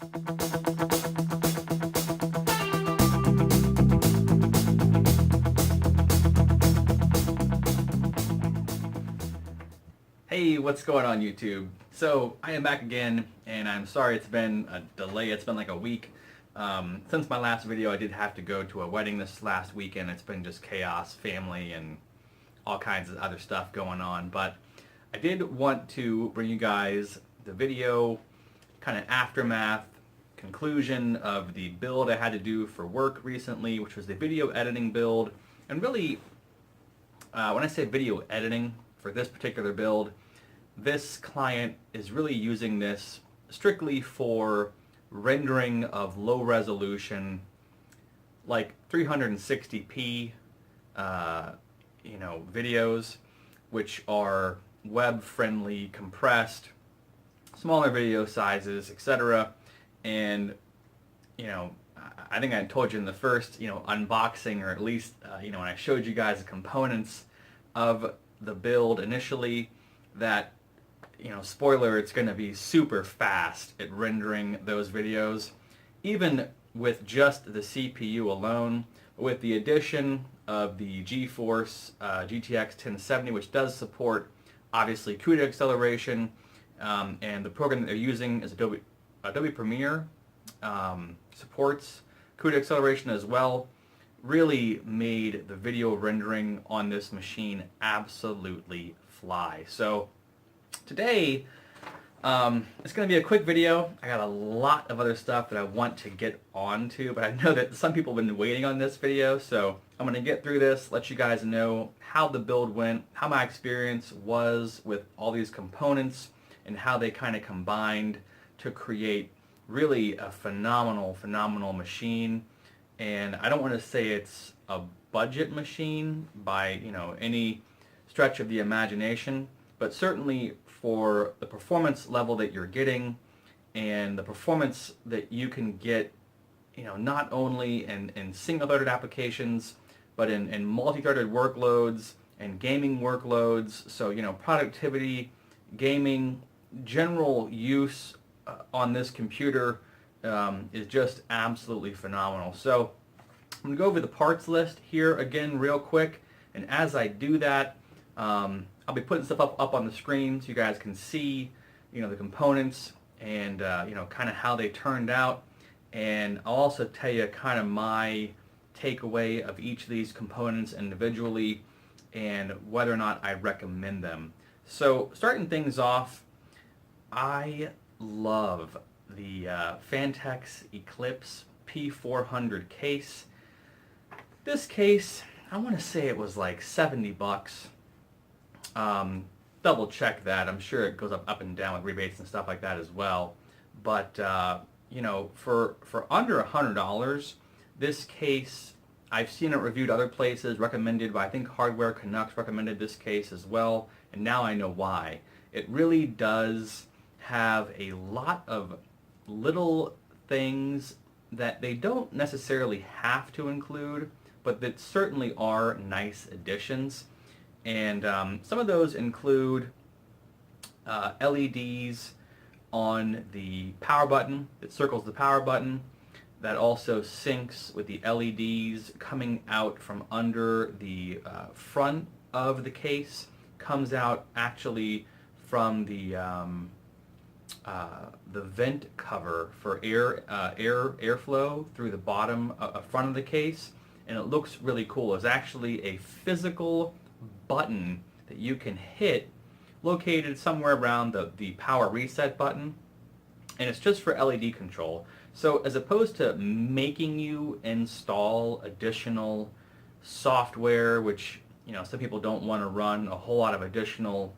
Hey, what's going on YouTube? So I am back again, and I'm sorry it's been a delay. It's been like a week. Since my last video, I did have to go to a wedding this last weekend. It's been just chaos, family, and all kinds of other stuff going on. But I did want to bring you guys the video, kind of aftermath, conclusion of the build I had to do for work recently, which was the video editing build. And really, when I say video editing for this particular build, this client is really using this strictly for rendering of low resolution, like 360p, videos, which are web-friendly, compressed, smaller video sizes, etc. And I think I told you in the first unboxing, or at least when I showed you guys the components of the build initially, that spoiler, it's going to be super fast at rendering those videos, even with just the CPU alone. With the addition of the GeForce GTX 1070, which does support obviously CUDA acceleration, and the program that they're using is Adobe Premiere, supports CUDA acceleration as well, really made the video rendering on this machine absolutely fly. So today, it's going to be a quick video. I got a lot of other stuff that I want to get onto, but I know that some people have been waiting on this video, so I'm going to get through this, let you guys know how the build went, how my experience was with all these components, and how they kind of combined to create really a phenomenal machine. And I don't want to say it's a budget machine by any stretch of the imagination, but certainly for the performance level that you're getting, and the performance that you can get, not only in single-threaded applications, but in multi-threaded workloads and gaming workloads. So productivity, gaming, general use on this computer is just absolutely phenomenal. So I'm going to go over the parts list here again real quick, and as I do that, I'll be putting stuff up on the screen so you guys can see the components and kind of how they turned out. And I'll also tell you kind of my takeaway of each of these components individually and whether or not I recommend them. So starting things off, I love the Phanteks Eclipse P400 case. This case, I want to say it was like 70 bucks. Double check that. I'm sure it goes up and down with rebates and stuff like that as well. But for under $100, this case, I've seen it reviewed other places, recommended by, I think Hardware Canucks recommended this case as well, and now I know why. It really does have a lot of little things that they don't necessarily have to include, but that certainly are nice additions. And some of those include LEDs on the power button that circles the power button, that also syncs with the LEDs coming out from under the front of the case, comes out actually from the vent cover for airflow through the bottom front of the case, and it looks really cool. It's actually a physical button that you can hit, located somewhere around the power reset button, and it's just for LED control. So as opposed to making you install additional software, which some people don't want to run a whole lot of additional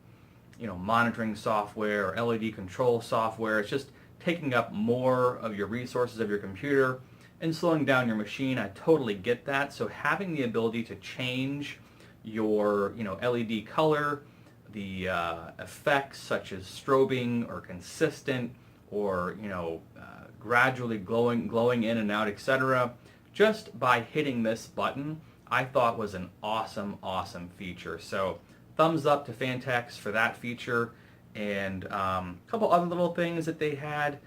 monitoring software or LED control software, it's just taking up more of your resources of your computer and slowing down your machine. I totally get that. So having the ability to change your LED color, the effects such as strobing or consistent or gradually glowing in and out, etc., just by hitting this button, I thought was an awesome feature. So thumbs up to Phanteks for that feature. And a couple other little things that they had,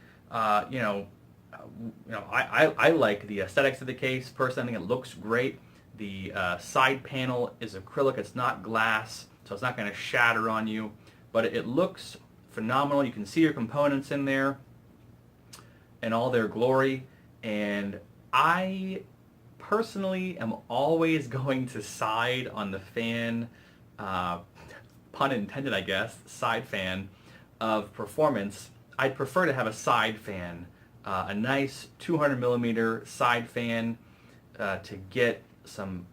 I like the aesthetics of the case. Personally, I think it looks great. The side panel is acrylic. It's not glass, so it's not going to shatter on you. But it looks phenomenal. You can see your components in there in all their glory. And I personally am always going to side on the fan, pun intended, I guess, side fan of performance. I'd prefer to have a side fan, a nice 200 millimeter side fan to get some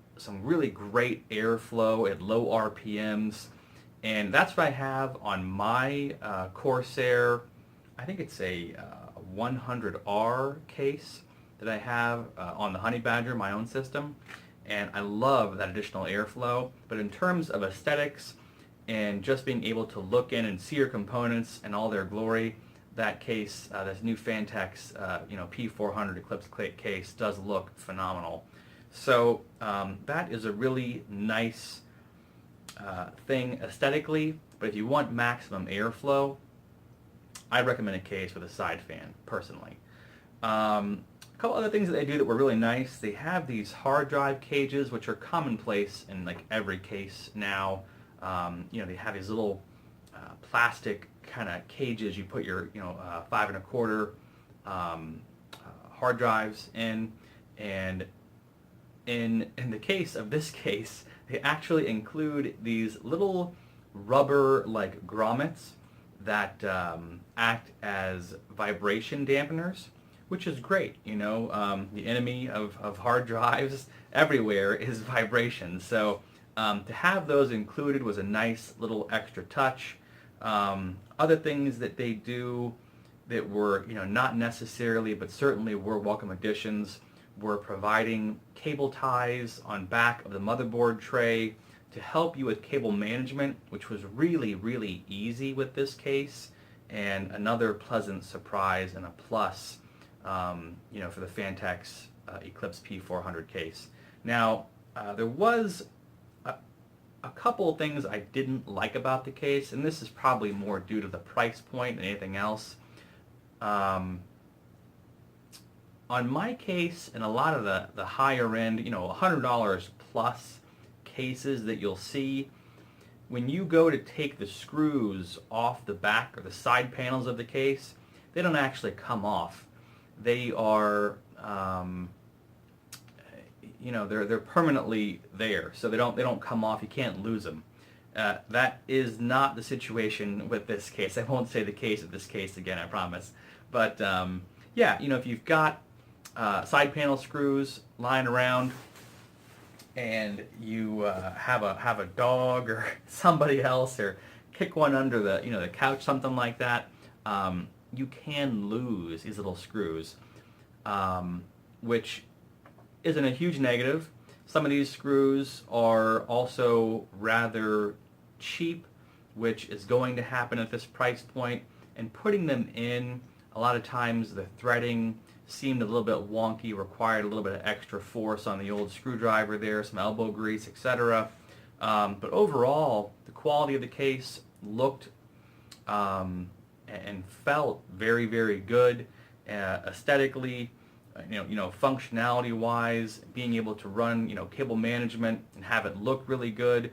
really great airflow at low RPMs. And that's what I have on my Corsair. I think it's a 100R case that I have on the Honey Badger, my own system. And I love that additional airflow. But in terms of aesthetics and just being able to look in and see your components and all their glory, that case, this new Phanteks, P400 Eclipse case does look phenomenal. So that is a really nice thing aesthetically. But if you want maximum airflow, I recommend a case with a side fan, personally. A couple other things that they do that were really nice. They have these hard drive cages, which are commonplace in like every case now. They have these little plastic kind of cages you put your 5 1/4 hard drives in, and in the case of this case, they actually include these little rubber like grommets that act as vibration dampeners, which is great. The enemy of hard drives everywhere is vibration. So to have those included was a nice little extra touch. Other things that they do that were not necessarily but certainly were welcome additions were providing cable ties on back of the motherboard tray to help you with cable management, which was really, really easy with this case, and another pleasant surprise and a plus for the Phanteks Eclipse P400 case. Now, there was a couple of things I didn't like about the case, and this is probably more due to the price point than anything else. On my case, and a lot of the higher end, $100 plus cases that you'll see, when you go to take the screws off the back or the side panels of the case, they don't actually come off. They are, they're permanently there, so they don't come off. You can't lose them. That is not the situation with this case. I won't say the case of this case again, I promise. But if you've got side panel screws lying around, and you have a dog or somebody else, or kick one under the couch, something like that, you can lose these little screws, which isn't a huge negative. Some of these screws are also rather cheap, which is going to happen at this price point, and putting them in, a lot of times the threading seemed a little bit wonky, required a little bit of extra force on the old screwdriver there, some elbow grease, etc. But overall, the quality of the case looked and felt very, very good. Aesthetically, functionality-wise, being able to run, cable management and have it look really good.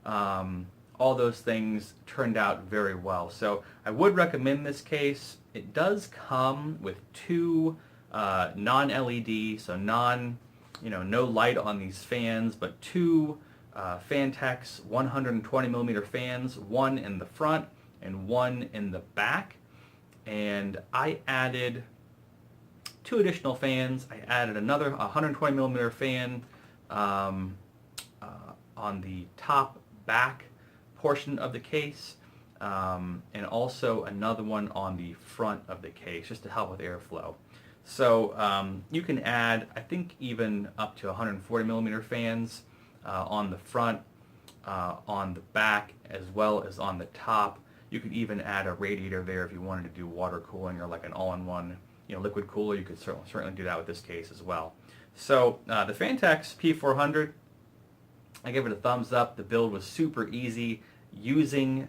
All those things turned out very well. So I would recommend this case. It does come with two non-LED, so no light on these fans, but two Phanteks 120 millimeter fans, one in the front and one in the back. And I added two additional fans. I added another 120 millimeter fan on the top back portion of the case, and also another one on the front of the case, just to help with airflow. So you can add, I think, even up to 140 millimeter fans on the front, on the back, as well as on the top. You could even add a radiator there if you wanted to do water cooling or like an all-in-one liquid cooler. You could certainly do that with this case as well. So the Phanteks P400, I give it a thumbs up. The build was super easy using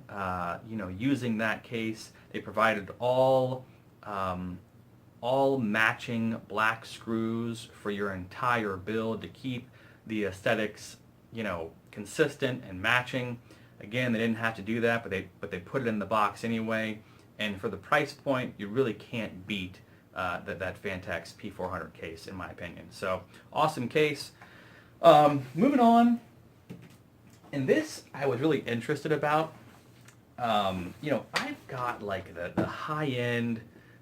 using that case. They provided all all matching black screws for your entire build to keep the aesthetics, consistent and matching. Again, they didn't have to do that, but they put it in the box anyway. And for the price point, you really can't beat that Phanteks P400 case, in my opinion. So awesome case. Moving on, and this I was really interested about. I've got like the high-end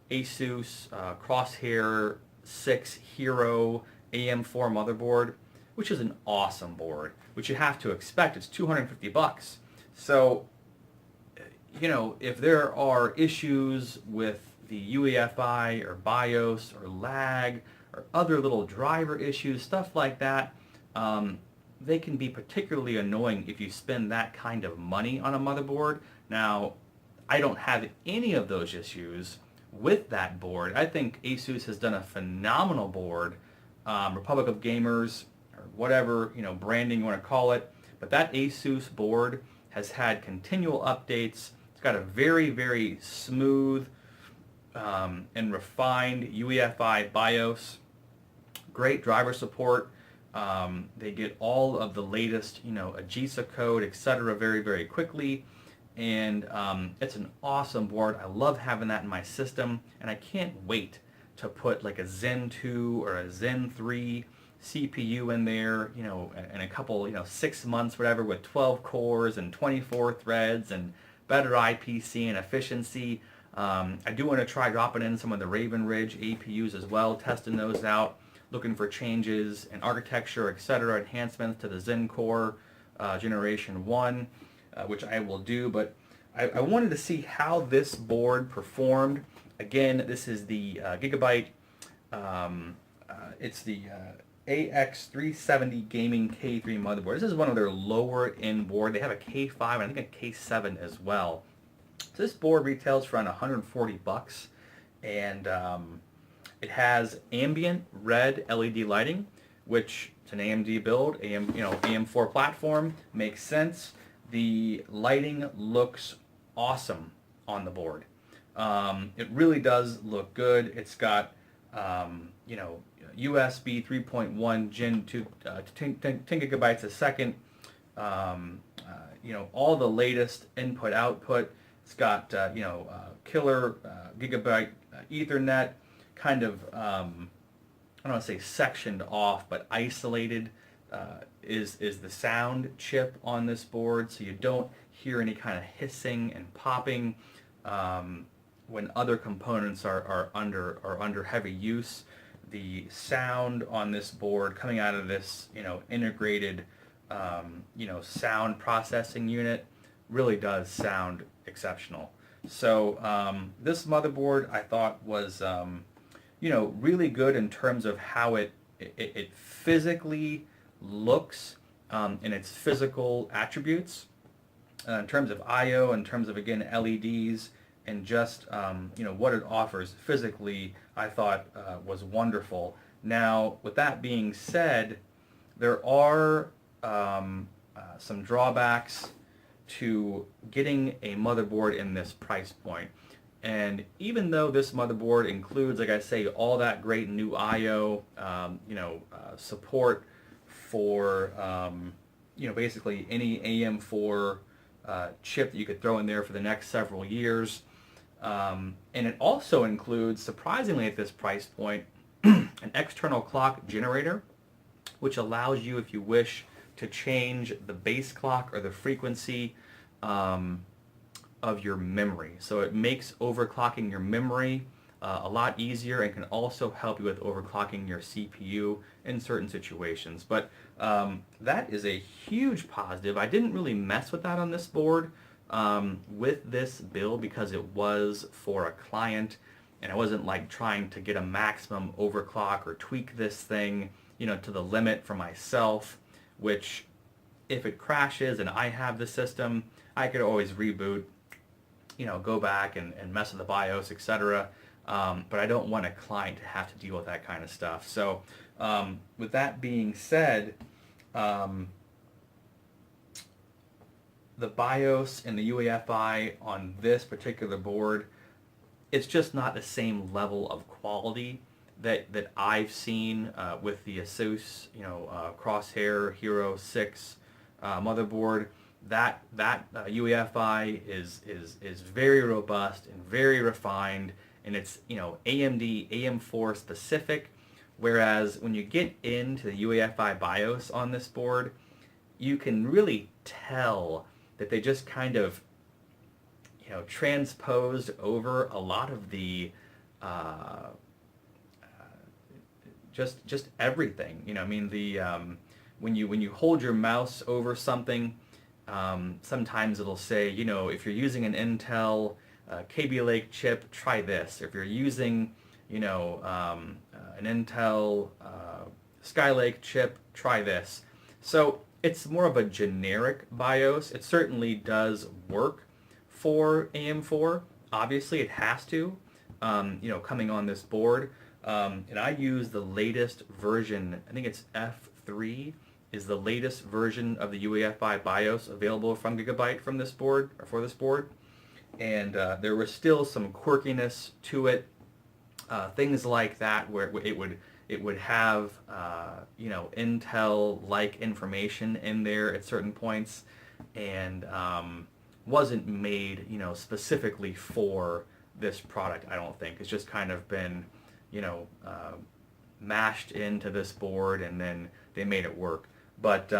Asus Crosshair 6 Hero AM4 motherboard, which is an awesome board, which you have to expect. It's $250. So, if there are issues with the UEFI or BIOS or lag or other little driver issues, stuff like that, they can be particularly annoying if you spend that kind of money on a motherboard. Now, I don't have any of those issues with that board. I think Asus has done a phenomenal board, Republic of Gamers, or whatever, branding you want to call it. But that Asus board has had continual updates. It's got a very, very smooth and refined UEFI BIOS. Great driver support. They get all of the latest, EVGA code, etc. very, very quickly. And it's an awesome board. I love having that in my system. And I can't wait to put like a Zen 2 or a Zen 3 CPU in there, in a couple, 6 months, whatever, with 12 cores and 24 threads and better IPC and efficiency. I do want to try dropping in some of the Raven Ridge APUs as well, testing those out, looking for changes in architecture, etc., enhancements to the Zen Core Generation 1, which I will do. But I wanted to see how this board performed. Again, this is the Gigabyte, it's the AX370 Gaming K3 motherboard. This is one of their lower end board. They have a K5 and I think a K7 as well. So this board retails for around $140, and it has ambient red LED lighting, which it's an AMD build, AM4 platform, makes sense. The lighting looks awesome on the board. It really does look good. It's got USB 3.1 Gen 2 10 gigabytes a second. All the latest input output. It's got killer Gigabyte Ethernet, kind of I don't want to say sectioned off, but isolated is the sound chip on this board, so you don't hear any kind of hissing and popping when other components are under heavy use. The sound on this board coming out of this integrated sound processing unit really does sound exceptional. So this motherboard I thought was really good in terms of how it physically looks in its physical attributes, in terms of I/O, in terms of again LEDs, and just what it offers physically. I thought was wonderful. Now, with that being said, there are some drawbacks to getting a motherboard in this price point. And even though this motherboard includes, like I say, all that great new I/O, support for basically any AM4 chip that you could throw in there for the next several years, and it also includes, surprisingly at this price point, an external clock generator, which allows you, if you wish, to change the base clock or the frequency of your memory. So it makes overclocking your memory a lot easier, and can also help you with overclocking your CPU in certain situations. But that is a huge positive. I didn't really mess with that on this board with this build because it was for a client, and I wasn't like trying to get a maximum overclock or tweak this thing to the limit for myself, which if it crashes and I have the system, I could always reboot, go back and mess with the BIOS, etc. But I don't want a client to have to deal with that kind of stuff. So with that being said, the BIOS and the UEFI on this particular board, it's just not the same level of quality that I've seen with the Asus, Crosshair Hero 6 motherboard. That UEFI is very robust and very refined, and it's AMD AM4 specific. Whereas when you get into the UEFI BIOS on this board, you can really tell that they just kind of transposed over a lot of the just everything. I mean, the when you hold your mouse over something, sometimes it'll say, if you're using an Intel Kaby Lake chip, try this. If you're using an Intel Skylake chip, try this. So it's more of a generic BIOS. It certainly does work for AM4. Obviously, it has to, coming on this board. And I use the latest version. I think it's F3 is the latest version of the UEFI BIOS available from Gigabyte from this board, or for this board. And there was still some quirkiness to it. Things like that where it would have Intel-like information in there at certain points, and wasn't made specifically for this product. I don't think it's just kind of been mashed into this board, and then they made it work. But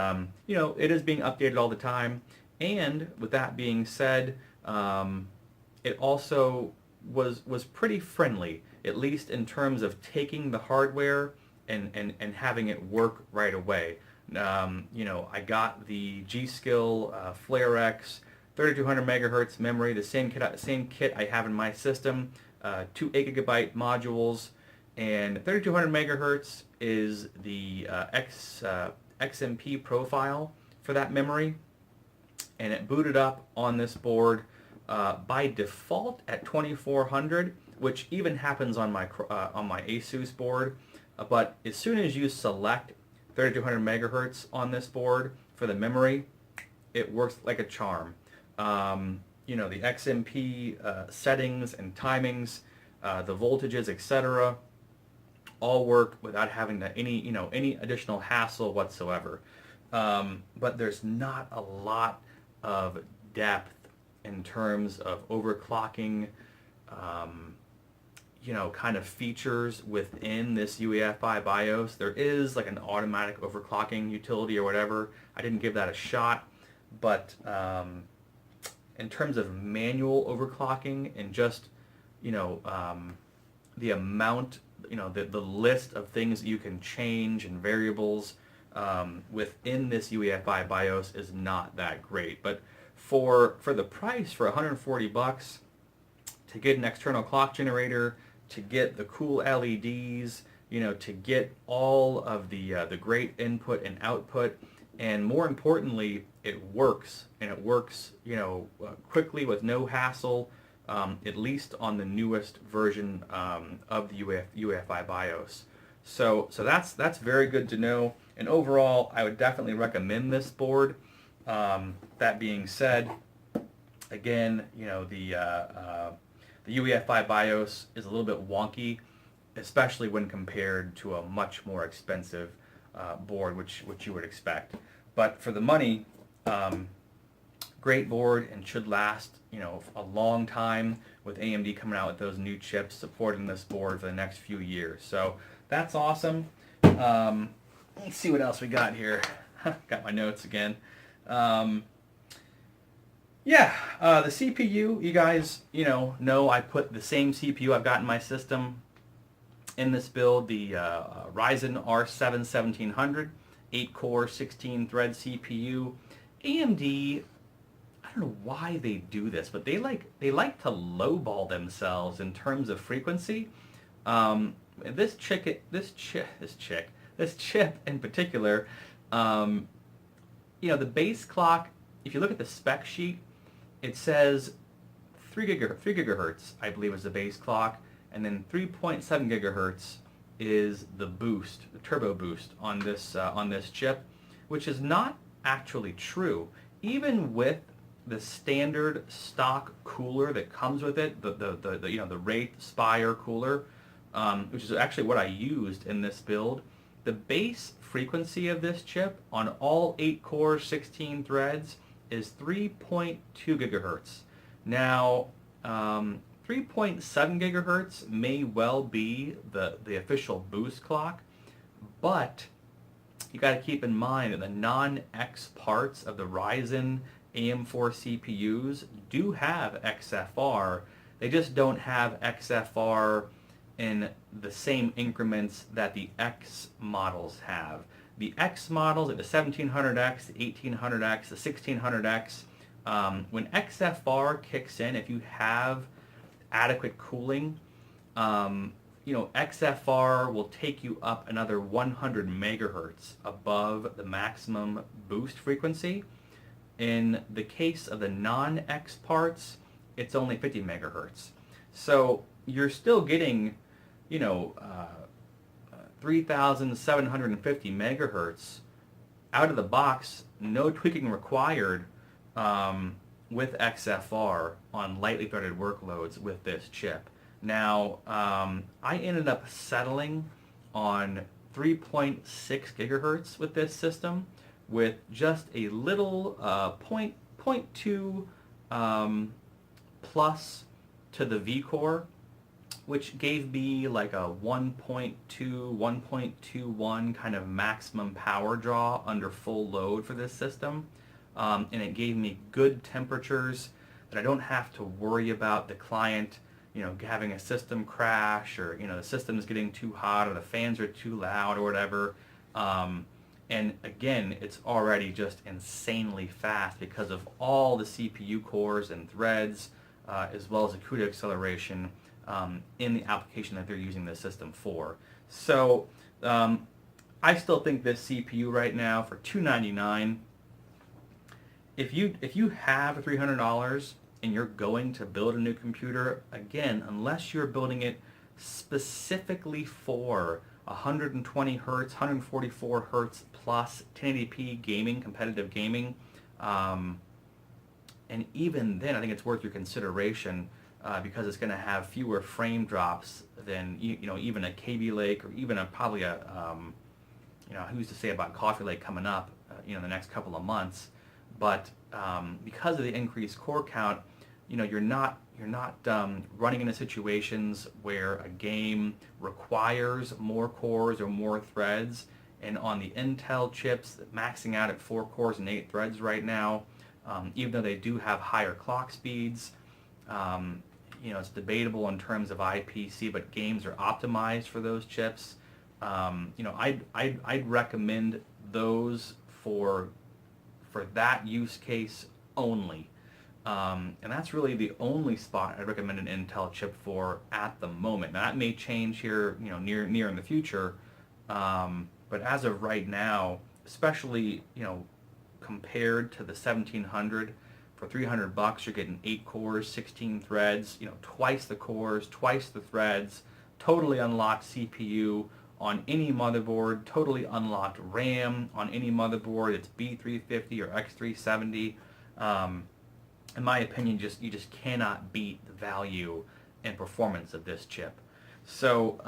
it is being updated all the time. And with that being said, it also was pretty friendly, at least in terms of taking the hardware and having it work right away. I got the G.Skill FlareX 3200 megahertz memory, the same kit I have in my system, 2 8GB modules, and 3200 megahertz is the XMP profile for that memory, and it booted up on this board by default at 2400, which even happens on my Asus board. But as soon as you select 3200 megahertz on this board for the memory, it works like a charm. The XMP settings and timings, the voltages, etc., all work without having any additional hassle whatsoever. But there's not a lot of depth in terms of overclocking, kind of features within this UEFI BIOS. There is like an automatic overclocking utility or whatever. I didn't give that a shot, but in terms of manual overclocking and just the amount, the list of things that you can change and variables within this UEFI BIOS is not that great. But for the price, for $140, to get an external clock generator, to get the cool LEDs, to get all of the great input and output, and more importantly, it works, and it works quickly with no hassle, at least on the newest version of the UEFI BIOS. So that's very good to know. And overall, I would definitely recommend this board. That being said, again, the UEFI BIOS is a little bit wonky, especially when compared to a much more expensive board, which you would expect. But for the money, great board, and should last a long time, with AMD coming out with those new chips supporting this board for the next few years. So that's awesome. Let's see what else we got here. Got my notes again. The CPU, you guys, know I put the same CPU I've got in my system in this build, the Ryzen R7 1700, 8-core, 16-thread CPU. AMD, I don't know why they do this, but they like to lowball themselves in terms of frequency. This chip in particular, the base clock, if you look at the spec sheet, it says 3 gigahertz, I believe, is the base clock, and then 3.7 gigahertz is the boost, the turbo boost on this chip, which is not actually true. Even with the standard stock cooler that comes with it, the Wraith Spire cooler, which is actually what I used in this build, the base frequency of this chip on all 8 cores, 16 threads is 3.2 gigahertz. Now, 3.7 gigahertz may well be the official boost clock, but you got to keep in mind that the non-X parts of the Ryzen AM4 CPUs do have XFR. They just don't have XFR in the same increments that the X models have. The X models, like the 1700X, the 1800X, the 1600X, when XFR kicks in, if you have adequate cooling, XFR will take you up another 100 megahertz above the maximum boost frequency. In the case of the non-X parts, it's only 50 megahertz. So you're still getting, 3,750 megahertz out of the box, no tweaking required, with XFR on lightly threaded workloads with this chip. Now, I ended up settling on 3.6 gigahertz with this system, with just a little 0.2 plus to the V-core, which gave me like a 1.2, 1.21 kind of maximum power draw under full load for this system. And it gave me good temperatures that I don't have to worry about the client, having a system crash, or, the system's getting too hot, or the fans are too loud, or whatever. And again, it's already just insanely fast because of all the CPU cores and threads, as well as the CUDA acceleration in the application that they're using this system for. So I still think this CPU right now for $299, if you have $300 and you're going to build a new computer, again, unless you're building it specifically for 120 hertz, 144 hertz plus 1080p gaming, competitive gaming, and even then I think it's worth your consideration because it's going to have fewer frame drops than even a KB Lake, or even probably a who's to say about Coffee Lake coming up in the next couple of months. But because of the increased core count, you're not running into situations where a game requires more cores or more threads. And on the Intel chips, maxing out at 4 cores and 8 threads right now, even though they do have higher clock speeds, it's debatable in terms of IPC, but games are optimized for those chips. I'd recommend those for that use case only. And that's really the only spot I'd recommend an Intel chip for at the moment. Now that may change here, near in the future, but as of right now, especially compared to the 1700, for $300 you're getting 8 cores, 16 threads, twice the cores, twice the threads, totally unlocked CPU on any motherboard, totally unlocked RAM on any motherboard. It's B350 or X370. In my opinion, you just cannot beat the value and performance of this chip. So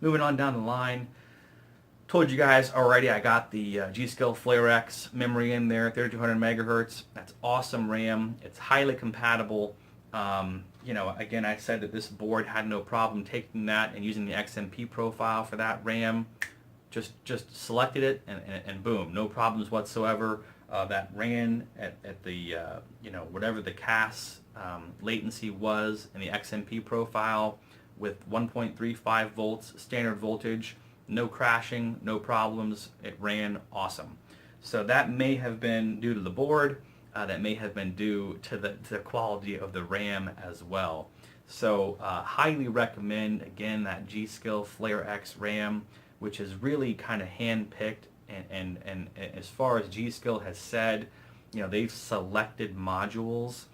moving on down the line, told you guys already I got the G.Skill FlareX memory in there, 3200 megahertz. That's awesome RAM. It's highly compatible. Again, I said that this board had no problem taking that and using the XMP profile for that RAM. Just selected it and boom, no problems whatsoever. That ran at the whatever the CAS latency was in the XMP profile with 1.35 volts standard voltage. No crashing, no problems. It ran awesome. So that may have been due to the board. That may have been due to the quality of the RAM as well. So highly recommend, again, that G.Skill FlareX RAM, which is really kind of hand-picked. And as far as G.Skill has said, they've selected modules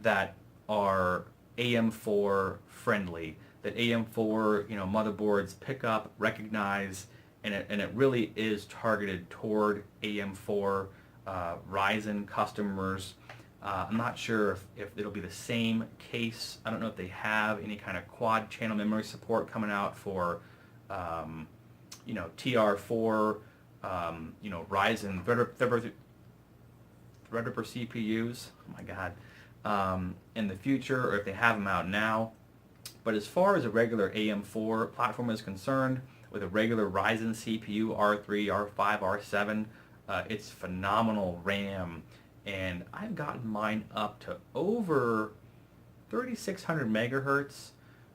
that are AM4 friendly, that AM4 motherboards pick up, recognize, and it really is targeted toward AM4 Ryzen customers. I'm not sure if it'll be the same case. I don't know if they have any kind of quad channel memory support coming out for, TR4, Ryzen Threadripper CPUs. Oh my God. In the future, or if they have them out now. But as far as a regular AM4 platform is concerned, with a regular Ryzen CPU, R3, R5, R7, it's phenomenal RAM. And I've gotten mine up to over 3600 megahertz,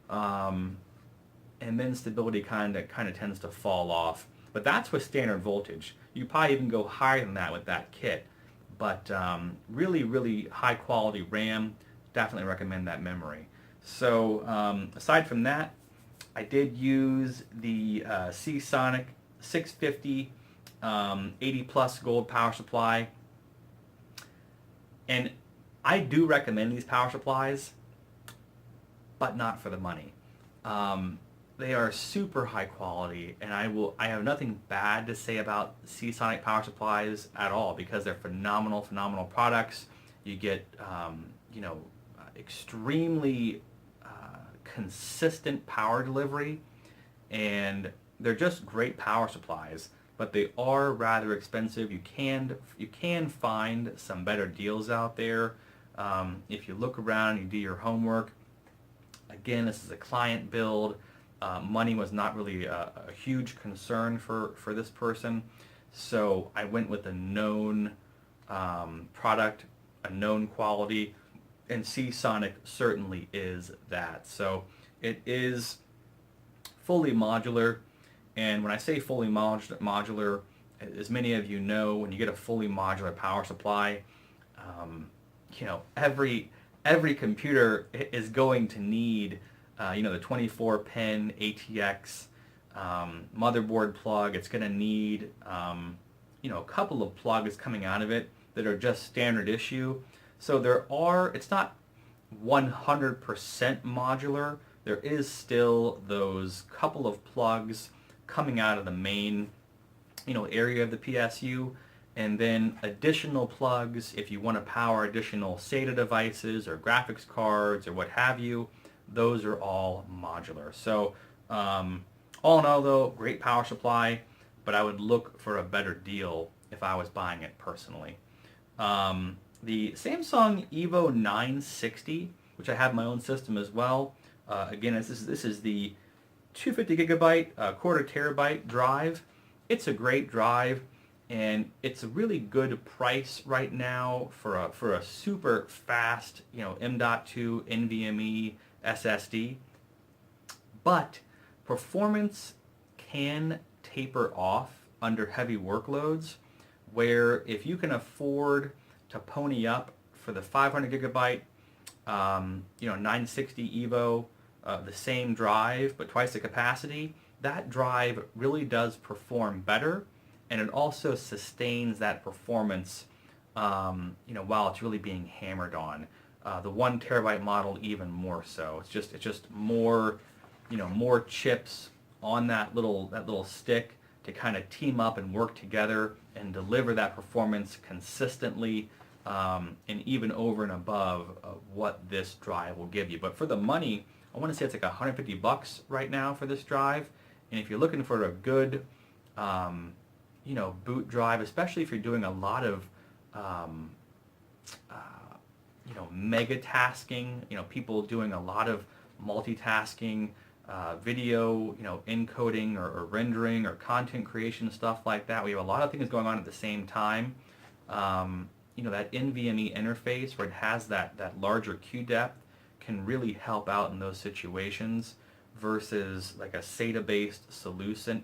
and then stability kind of tends to fall off. But that's with standard voltage. You probably even go higher than that with that kit. But really, really high quality RAM. Definitely recommend that memory. So aside from that, I did use the Seasonic 650 80 plus gold power supply. And I do recommend these power supplies, but not for the money. They are super high quality, and I have nothing bad to say about Seasonic power supplies at all, because they're phenomenal products. You get extremely consistent power delivery, and they're just great power supplies. But they are rather expensive. You can find some better deals out there if you look around, you do your homework. Again, this is a client build. Money was not really a huge concern for this person, so I went with a known product, a known quality, and Seasonic certainly is that. So it is fully modular. And when I say fully modular, as many of you know, when you get a fully modular power supply, every computer is going to need, the 24-pin ATX motherboard plug. It's going to need, a couple of plugs coming out of it that are just standard issue. So it's not 100% modular. There is still those couple of plugs coming out of the main, area of the PSU, and then additional plugs if you want to power additional SATA devices or graphics cards or what have you. Those are all modular. So all in all, though, great power supply, but I would look for a better deal if I was buying it personally. The Samsung Evo 960, which I have in my own system as well. Again, this is the 250 gigabyte, quarter terabyte drive. It's a great drive, and it's a really good price right now for a super fast, M.2 NVMe SSD. But performance can taper off under heavy workloads, where if you can afford to pony up for the 500 gigabyte, 960 Evo, the same drive but twice the capacity, that drive really does perform better, and it also sustains that performance while it's really being hammered on. The 1 terabyte model even more so. It's just more more chips on that little stick to kind of team up and work together and deliver that performance consistently, and even over and above what this drive will give you. But for the money, I want to say it's like $150 right now for this drive. And if you're looking for a good, boot drive, especially if you're doing a lot of, mega tasking, people doing a lot of multitasking, video, encoding or rendering or content creation, stuff like that. We have a lot of things going on at the same time. That NVMe interface where it has that larger Q depth can really help out in those situations versus like a SATA-based solution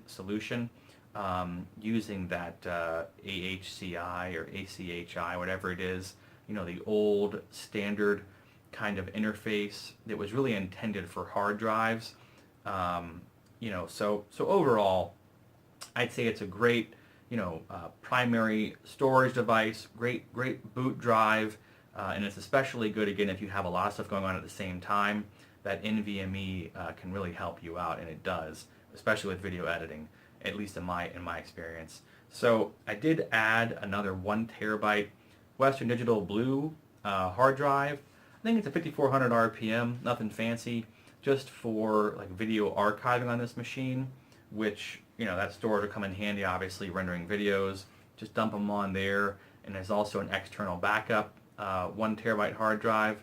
using that AHCI or ACHI, whatever it is, the old standard kind of interface that was really intended for hard drives. So overall, I'd say it's a great, primary storage device, great boot drive, and it's especially good, again, if you have a lot of stuff going on at the same time. That NVMe can really help you out, and it does, especially with video editing, at least in my experience. So I did add another 1 TB Western Digital Blue hard drive. I think it's a 5400 RPM, nothing fancy, just for like video archiving on this machine, which, you know, that storage will come in handy, obviously, rendering videos. Just dump them on there. And there's also an external backup 1 TB hard drive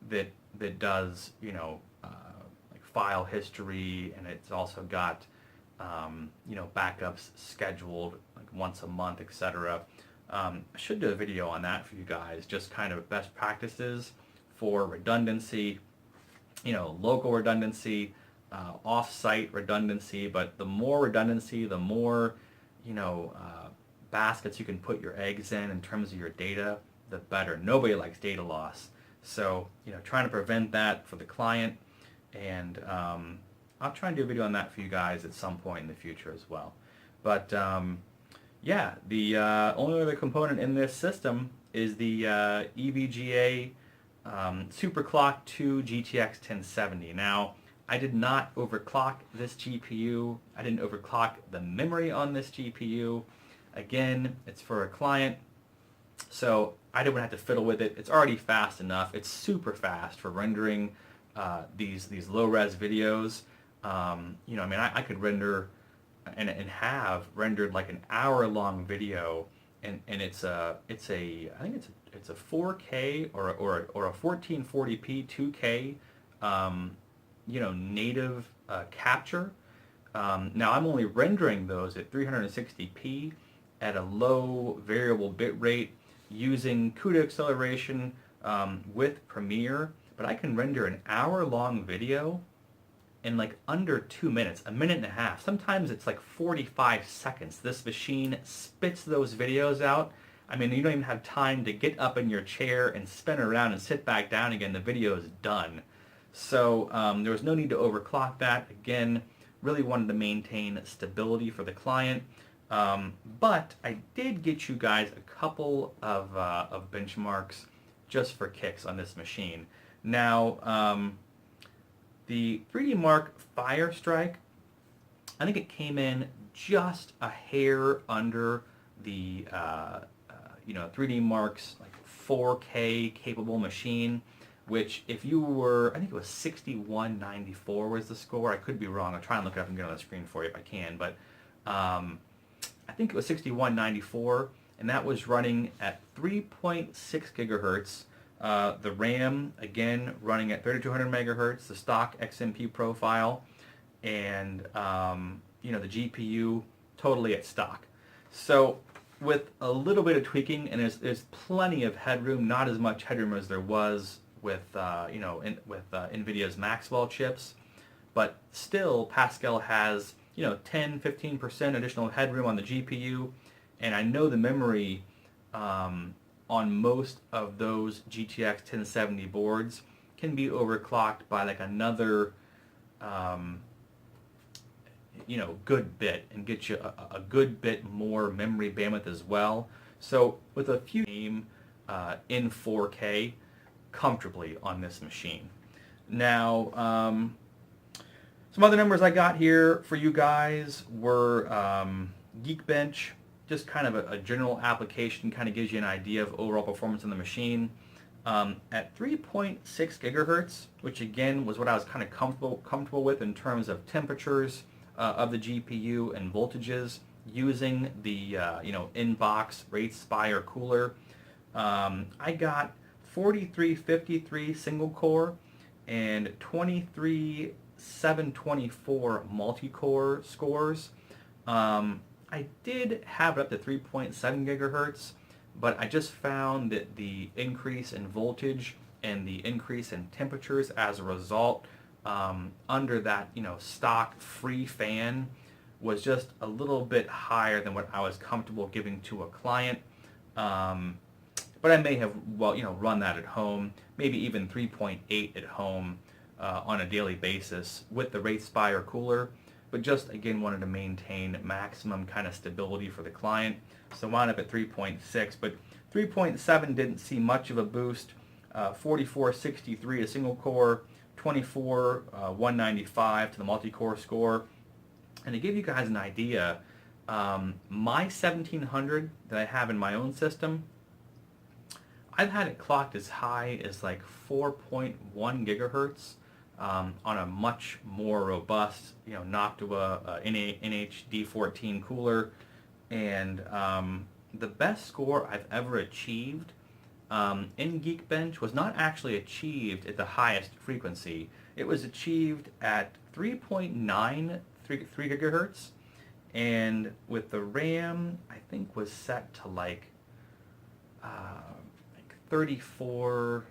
that does, you know, like file history, and it's also got, you know, backups scheduled like once a month, etc. I should do a video on that for you guys, just kind of best practices for redundancy, you know, local redundancy, off-site redundancy. But the more redundancy, the more, you know, baskets you can put your eggs in terms of your data, the better. Nobody likes data loss. So, you know, trying to prevent that for the client, and I'll try and do a video on that for you guys at some point in the future as well. But yeah, the only other component in this system is the EVGA Superclock 2 GTX 1070. Now, I did not overclock this GPU. I didn't overclock the memory on this GPU. Again, it's for a client, so I didn't have to fiddle with it. It's already fast enough. It's super fast for rendering these low-res videos. You know, I mean, I could render and have rendered like an hour-long video, and it's a I think it's a 4K or a 1440p 2K you know, native capture. Now I'm only rendering those at 360p at a low variable bit rate using CUDA acceleration with Premiere, but I can render an hour-long video in like under 2 minutes, a minute and a half. Sometimes it's like 45 seconds. This machine spits those videos out. I mean, you don't even have time to get up in your chair and spin around and sit back down again. The video is done. So there was no need to overclock that. Again, really wanted to maintain stability for the client. But I did get you guys a couple of benchmarks just for kicks on this machine. Now, the 3D Mark Fire Strike, I think it came in just a hair under the you know, 3D Mark's like 4K capable machine, which if you were, I think it was 6194 was the score. I could be wrong. I'll try and look it up and get it on the screen for you if I can. But I think it was 6194, and that was running at 3.6 gigahertz. The RAM, again, running at 3200 megahertz, the stock XMP profile, and you know, the GPU totally at stock. So with a little bit of tweaking, and there's plenty of headroom, not as much headroom as there was with you know, with NVIDIA's Maxwell chips, but still Pascal has, you know, 10-15% additional headroom on the GPU, and I know the memory on most of those GTX 1070 boards can be overclocked by like another you know, good bit, and get you a good bit more memory bandwidth as well. So with a few in 4K comfortably on this machine. Now, some other numbers I got here for you guys were Geekbench, just kind of a general application, kind of gives you an idea of overall performance on the machine. At 3.6 gigahertz, which again was what I was kind of comfortable with in terms of temperatures of the GPU and voltages using the you know, in-box Wraith Spire cooler. I got 4353 single core and 23724 multi-core scores. I did have it up to 3.7 gigahertz, but I just found that the increase in voltage and the increase in temperatures as a result under that, you know, stock free fan was just a little bit higher than what I was comfortable giving to a client. But I may have, well, you know, run that at home, maybe even 3.8 at home on a daily basis with the Wraith Spire cooler, but just again wanted to maintain maximum kind of stability for the client. So wound up at 3.6, but 3.7 didn't see much of a boost. 4463 to single core, 195 to the multi-core score. And to give you guys an idea, My 1700 that I have in my own system, I've had it clocked as high as like 4.1 gigahertz on a much more robust, Noctua NHD14 cooler, and the best score I've ever achieved in Geekbench was not actually achieved at the highest frequency. It was achieved at 3.93 gigahertz, and with the RAM, I think was set to like 34,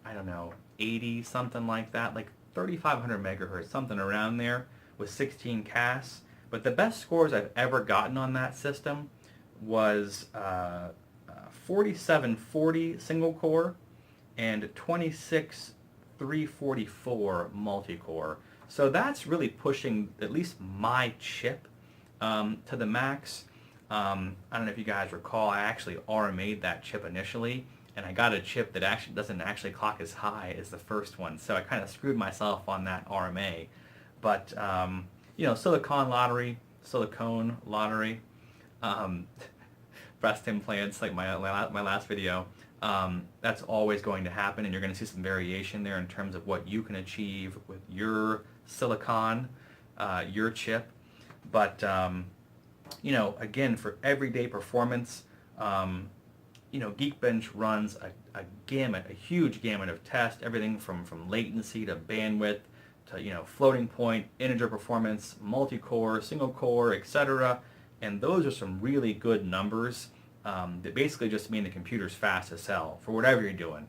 I don't know, 80, something like that, like 3,500 megahertz, something around there, with 16 casts. But the best scores I've ever gotten on that system was 4740 single core and 26344 multi-core. So that's really pushing at least my chip to the max. I don't know if you guys recall, I actually RMA'd that chip initially, and I got a chip that actually doesn't actually clock as high as the first one, so I kind of screwed myself on that RMA. But silicone lottery, breast implants, like my last video. That's always going to happen, and you're going to see some variation there in terms of what you can achieve with your silicon, your chip. But again, for everyday performance, Geekbench runs a huge gamut of tests, everything from latency to bandwidth to floating point, integer performance, multi-core, single core, etc. And those are some really good numbers that basically just mean the computer's fast as hell for whatever you're doing.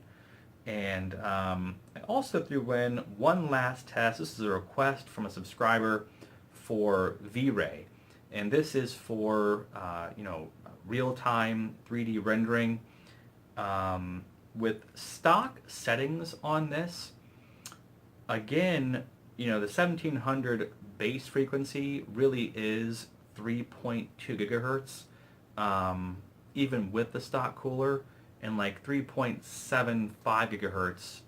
And I also threw in one last test. This is a request from a subscriber for V-Ray. And this is for, real-time 3D rendering. With stock settings on this, again, the 1700 base frequency really is 3.2 gigahertz, even with the stock cooler, and like 3.75 gigahertz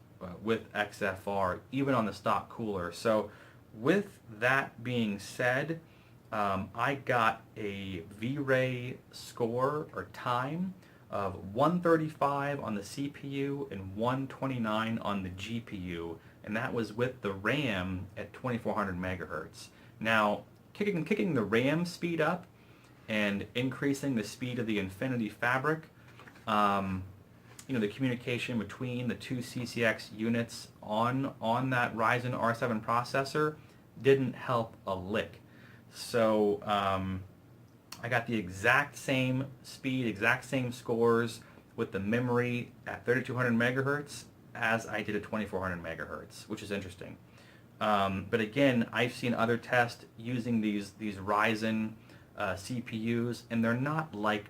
with XFR, even on the stock cooler. So with that being said, I got a V-Ray score or time of 135 on the CPU and 129 on the GPU, and that was with the RAM at 2400 megahertz. Now, kicking the RAM speed up and increasing the speed of the Infinity Fabric, the communication between the two CCX units on that Ryzen R7 processor didn't help a lick. So I got the exact same speed, exact same scores with the memory at 3200 megahertz as I did at 2400 megahertz, which is interesting. But again, I've seen other tests using these Ryzen CPUs, and they're not like,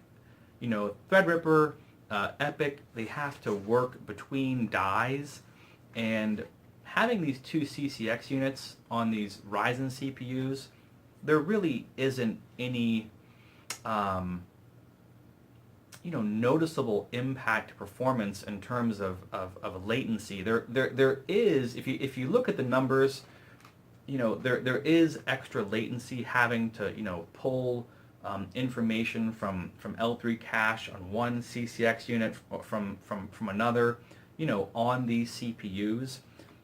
Threadripper, Epic. They have to work between dies, and having these two CCX units on these Ryzen CPUs, there really isn't any noticeable impact to performance in terms of latency. There is, if you look at the numbers, there is extra latency having to pull information from L3 cache on one CCX unit from another on these CPUs,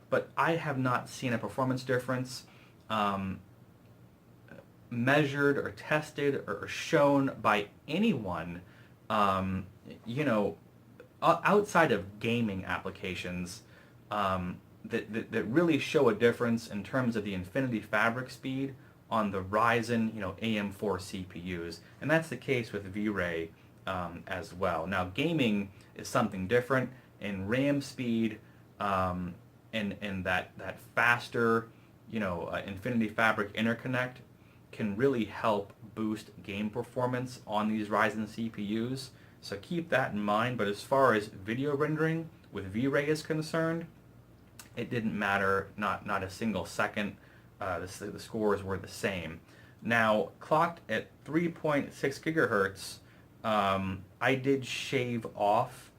but I have not seen a performance difference measured or tested or shown by anyone, outside of gaming applications, that really show a difference in terms of the Infinity Fabric speed on the Ryzen, AM4 CPUs, and that's the case with V-Ray as well. Now, gaming is something different, and RAM speed and that faster, Infinity Fabric interconnect can really help boost game performance on these Ryzen CPUs. So keep that in mind. But as far as video rendering with V-Ray is concerned, it didn't matter, not a single second. The scores were the same. Now, clocked at 3.6 gigahertz, I did shave off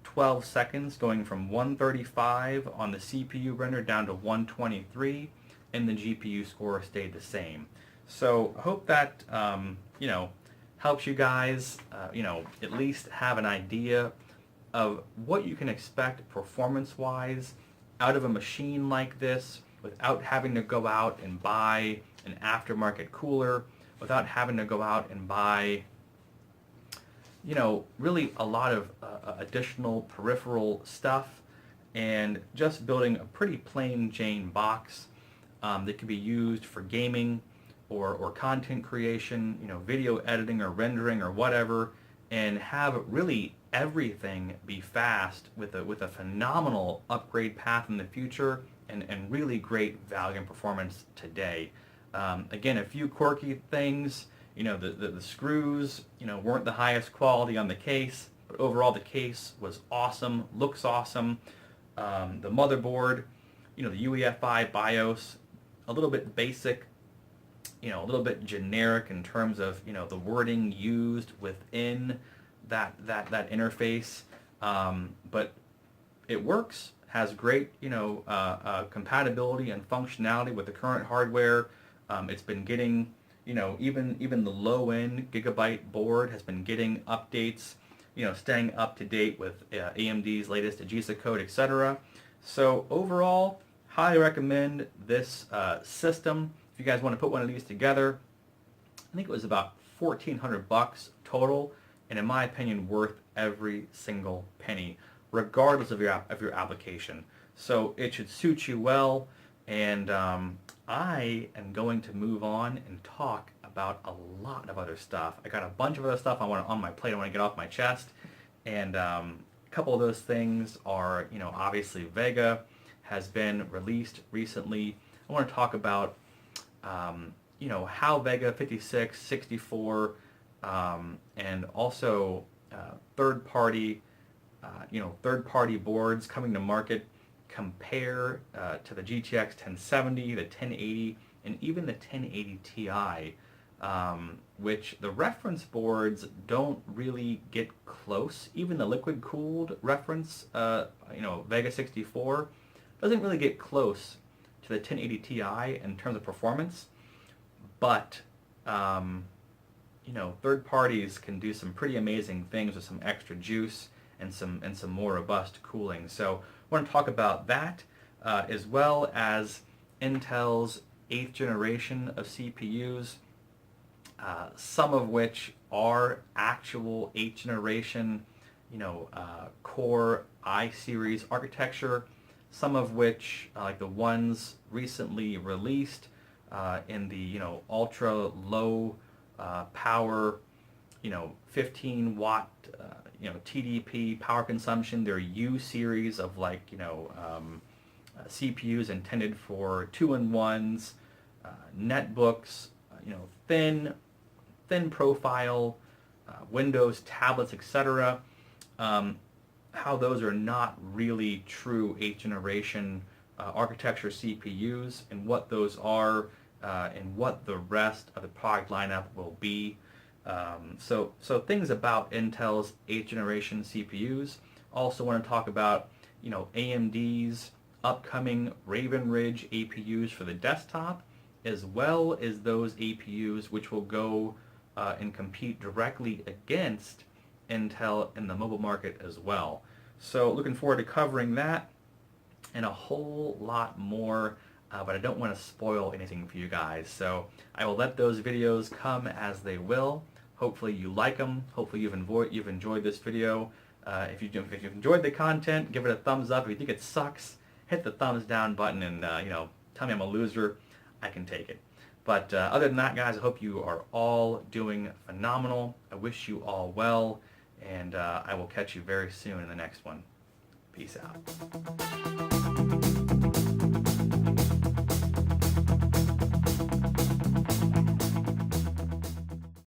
12 seconds, going from 135 on the CPU render down to 123, and the GPU score stayed the same. So I hope that, you know, helps you guys, you know, at least have an idea of what you can expect performance-wise out of a machine like this without having to go out and buy an aftermarket cooler, without having to go out and buy, you know, really a lot of additional peripheral stuff, and just building a pretty plain Jane box that can be used for gaming or content creation, you know, video editing or rendering or whatever, and have really everything be fast with a phenomenal upgrade path in the future, and really great value and performance today. Again, a few quirky things. You know, the screws, you know, weren't the highest quality on the case, but overall the case was awesome, looks awesome. The motherboard, you know, the UEFI BIOS, a little bit basic, you know, a little bit generic in terms of, you know, the wording used within that interface, but it works, has great, you know, compatibility and functionality with the current hardware. It's been getting, you know, even the low-end Gigabyte board has been getting updates, you know, staying up to date with AMD's latest EVGA code, etc. So overall, highly recommend this system. If you guys want to put one of these together, I think it was about $1,400 total, and in my opinion, worth every single penny, regardless of your application. So it should suit you well, and I am going to move on and talk about a lot of other stuff. I got a bunch of other stuff I want on my plate. I want to get off my chest, and a couple of those things are, you know, obviously Vega has been released recently. I want to talk about, you know, how Vega 56, 64, and also third-party boards coming to market compare to the GTX 1070, the 1080, and even the 1080 Ti, which the reference boards don't really get close. Even the liquid-cooled reference, you know, Vega 64, doesn't really get close to the 1080 Ti in terms of performance, but you know, third parties can do some pretty amazing things with some extra juice and some more robust cooling. So I want to talk about that, as well as Intel's 8th generation of CPUs, some of which are actual 8th generation, you know, Core i-series architecture, some of which, like the ones recently released in the, you know, ultra low power, you know, 15 watt, you know, TDP power consumption. They're U series of, like, you know, CPUs intended for 2-in-1s, netbooks, you know, thin profile, Windows tablets, etc. How those are not really true 8th generation architecture CPUs, and what those are, and what the rest of the product lineup will be. So things about Intel's 8th generation CPUs. Also want to talk about, you know, AMD's upcoming Raven Ridge APUs for the desktop, as well as those APUs which will go and compete directly against Intel in the mobile market as well. So looking forward to covering that and a whole lot more, but I don't want to spoil anything for you guys. So I will let those videos come as they will. Hopefully you like them. Hopefully you've enjoyed this video. If you've enjoyed the content, give it a thumbs up. If you think it sucks, hit the thumbs down button and you know, tell me I'm a loser. I can take it. But other than that, guys, I hope you are all doing phenomenal. I wish you all well, and I will catch you very soon in the next one. Peace out.